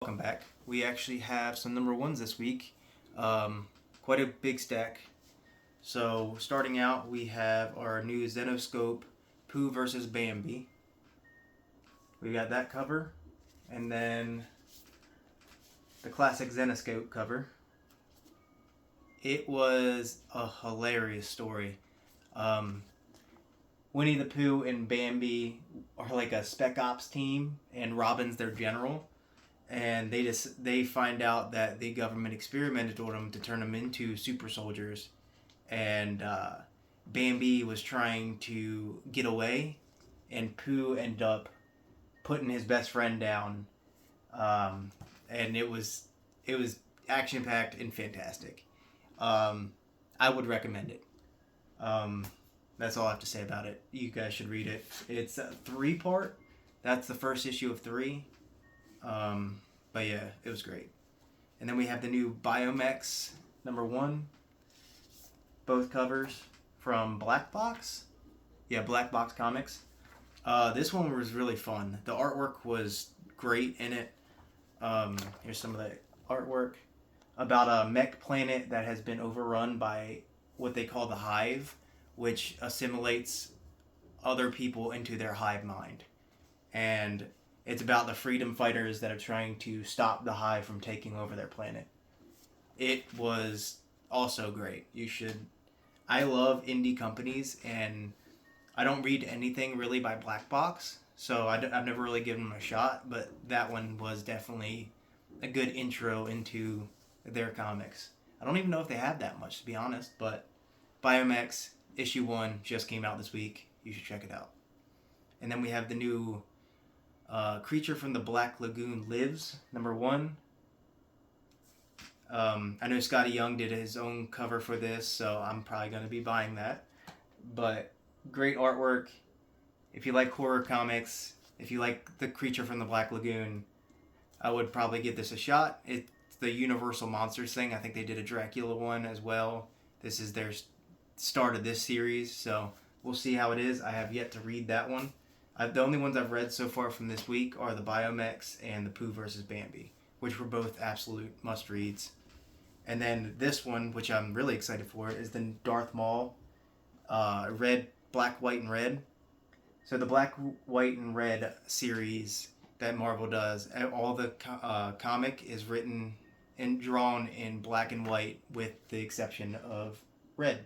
Welcome back. We actually have some number ones this week. Quite a big stack. So, starting out, we have our new Zenoscope Pooh versus Bambi. We got that cover. And then the classic Zenoscope cover. It was a hilarious story. Um, Winnie the Pooh and Bambi are like a spec ops team, and Robin's their general. And they find out that the government experimented on them to turn them into super soldiers, and Bambi was trying to get away, and Pooh ended up putting his best friend down, and it was action packed and fantastic. I would recommend it. Um, that's all I have to say about it. You guys should read it. It's a 3-part. That's the first issue of 3. But yeah, it was great. And then we have the new Biomex number 1, both covers from Black Box. Yeah, Black Box Comics. This one was really fun. The artwork was great in it. Here's some of the artwork about a mech planet that has been overrun by what they call the Hive, which assimilates other people into their hive mind. And it's about the freedom fighters that are trying to stop the Hive from taking over their planet. It was also great. You should. I love indie companies, and I don't read anything really by Black Box, so I've never really given them a shot, but that one was definitely a good intro into their comics. I don't even know if they have that much, to be honest, but Biomex issue 1 just came out this week. You should check it out. And then we have the new Creature from the Black Lagoon Lives, number 1. I know Scotty Young did his own cover for this, so I'm probably going to be buying that. But great artwork. If you like horror comics, if you like the Creature from the Black Lagoon, I would probably give this a shot. It's the Universal Monsters thing. I think they did a Dracula one as well. This is their start of this series, so we'll see how it is. I have yet to read that one. The only ones I've read so far from this week are the Biomex and the Pooh versus Bambi, which were both absolute must-reads. And then this one, which I'm really excited for, is the Darth Maul Red, Black, White, and Red. So the Black, White, and Red series that Marvel does, all the comic is written and drawn in black and white with the exception of red.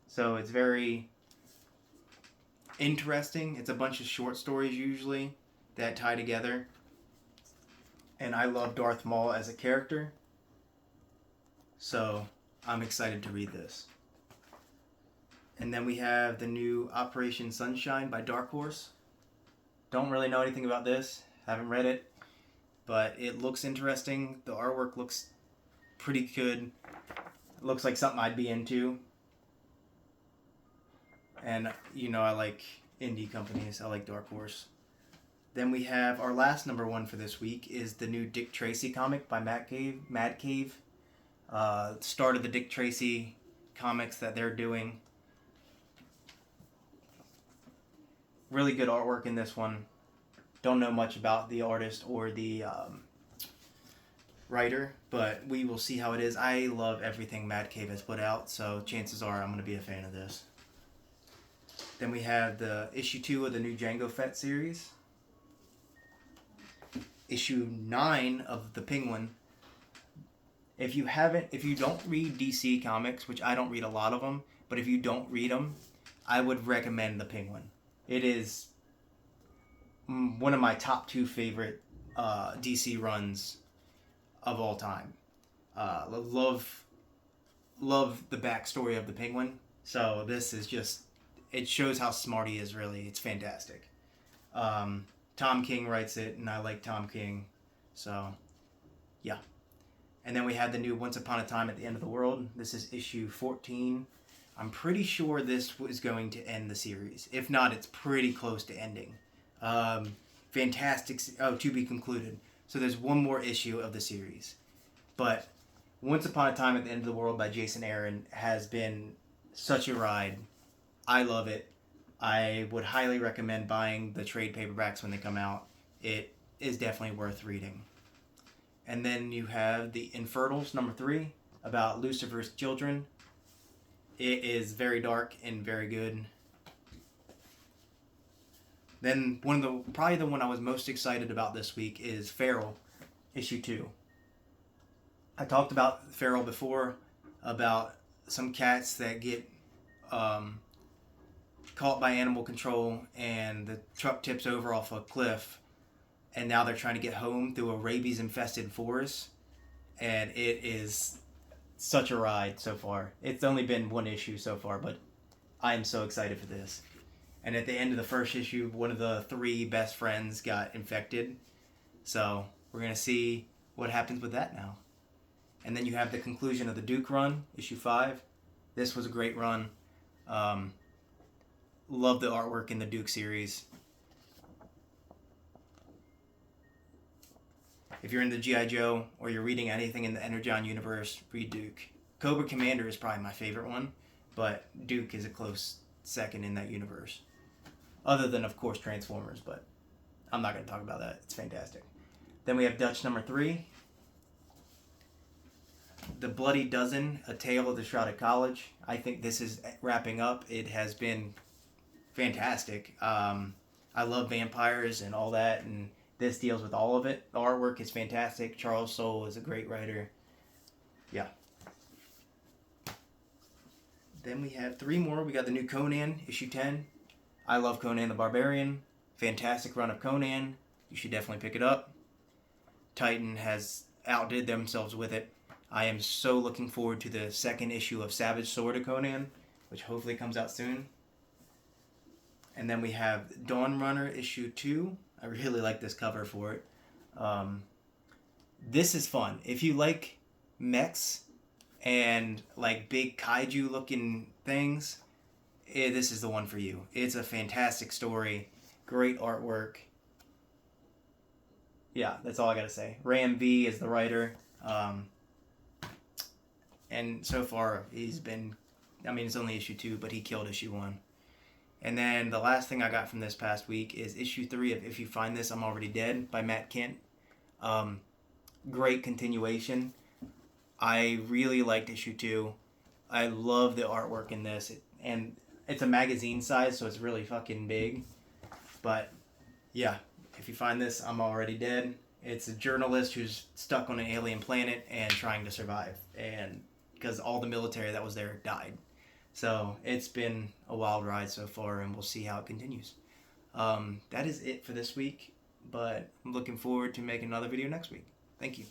So it's very interesting. It's a bunch of short stories usually that tie together. And I love Darth Maul as a character. So I'm excited to read this. And then we have the new Operation Sunshine by Dark Horse. Don't really know anything about this. Haven't read it. But it looks interesting. The artwork looks pretty good. It looks like something I'd be into. And, I like indie companies. I like Dark Horse. Then we have our last number 1 for this week is the new Dick Tracy comic by Mad Cave. Start of the Dick Tracy comics that they're doing. Really good artwork in this one. Don't know much about the artist or the writer, but we will see how it is. I love everything Mad Cave has put out, so chances are I'm going to be a fan of this. Then we have the issue 2 of the new Jango Fett series. Issue 9 of the Penguin. If you don't read DC comics, which I don't read a lot of them, but if you don't read them, I would recommend the Penguin. It is one of my top 2 favorite DC runs of all time. Love the backstory of the Penguin. So this is just, it shows how smart he is, really. It's fantastic. Tom King writes it, and I like Tom King. So, yeah. And then we have the new Once Upon a Time at the End of the World. This is issue 14. I'm pretty sure this was going to end the series. If not, it's pretty close to ending. Fantastic. To be concluded. So there's one more issue of the series. But Once Upon a Time at the End of the World by Jason Aaron has been such a ride. I love it. I would highly recommend buying the trade paperbacks when they come out. It is definitely worth reading. And then you have the Infernals, number 3, about Lucifer's children. It is very dark and very good. Then probably the one I was most excited about this week is Feral, issue 2. I talked about Feral before, about some cats that get caught by animal control and the truck tips over off a cliff, and now they're trying to get home through a rabies infested forest, and it is such a ride so far. It's only been one issue so far, but I am so excited for this. And at the end of the first issue, one of the 3 best friends got infected, so we're going to see what happens with that now. And then you have the conclusion of the Duke run, issue 5. This was a great run. Love the artwork in the Duke series. If you're into G.I. Joe or you're reading anything in the Energon universe, read Duke. Cobra Commander is probably my favorite one, but Duke is a close second in that universe. Other than, of course, Transformers, but I'm not going to talk about that. It's fantastic. Then we have Dutch number 3. The Bloody Dozen, A Tale of the Shrouded College. I think this is wrapping up. It has been fantastic. I love vampires and all that, and this deals with all of it. The artwork is fantastic. Charles Soule is a great writer. Yeah. Then we have 3 more. We got the new Conan, issue 10. I love Conan the Barbarian. Fantastic run of Conan. You should definitely pick it up. Titan has outdid themselves with it. I am so looking forward to the 2nd issue of Savage Sword of Conan, which hopefully comes out soon. And then we have Dawn Runner issue 2. I really like this cover for it. This is fun. If you like mechs and like big kaiju looking things, this is the one for you. It's a fantastic story. Great artwork. Yeah, that's all I gotta say. Ram V is the writer. And so far, he's been... I mean, it's only issue 2, but he killed issue 1. And then the last thing I got from this past week is issue 3 of If You Find This, I'm Already Dead by Matt Kent. Great continuation. I really liked issue 2. I love the artwork in this. And it's a magazine size, so it's really fucking big. But, yeah, If You Find This, I'm Already Dead. It's a journalist who's stuck on an alien planet and trying to survive. And because all the military that was there died. So it's been a wild ride so far, and we'll see how it continues. That is it for this week, but I'm looking forward to making another video next week. Thank you.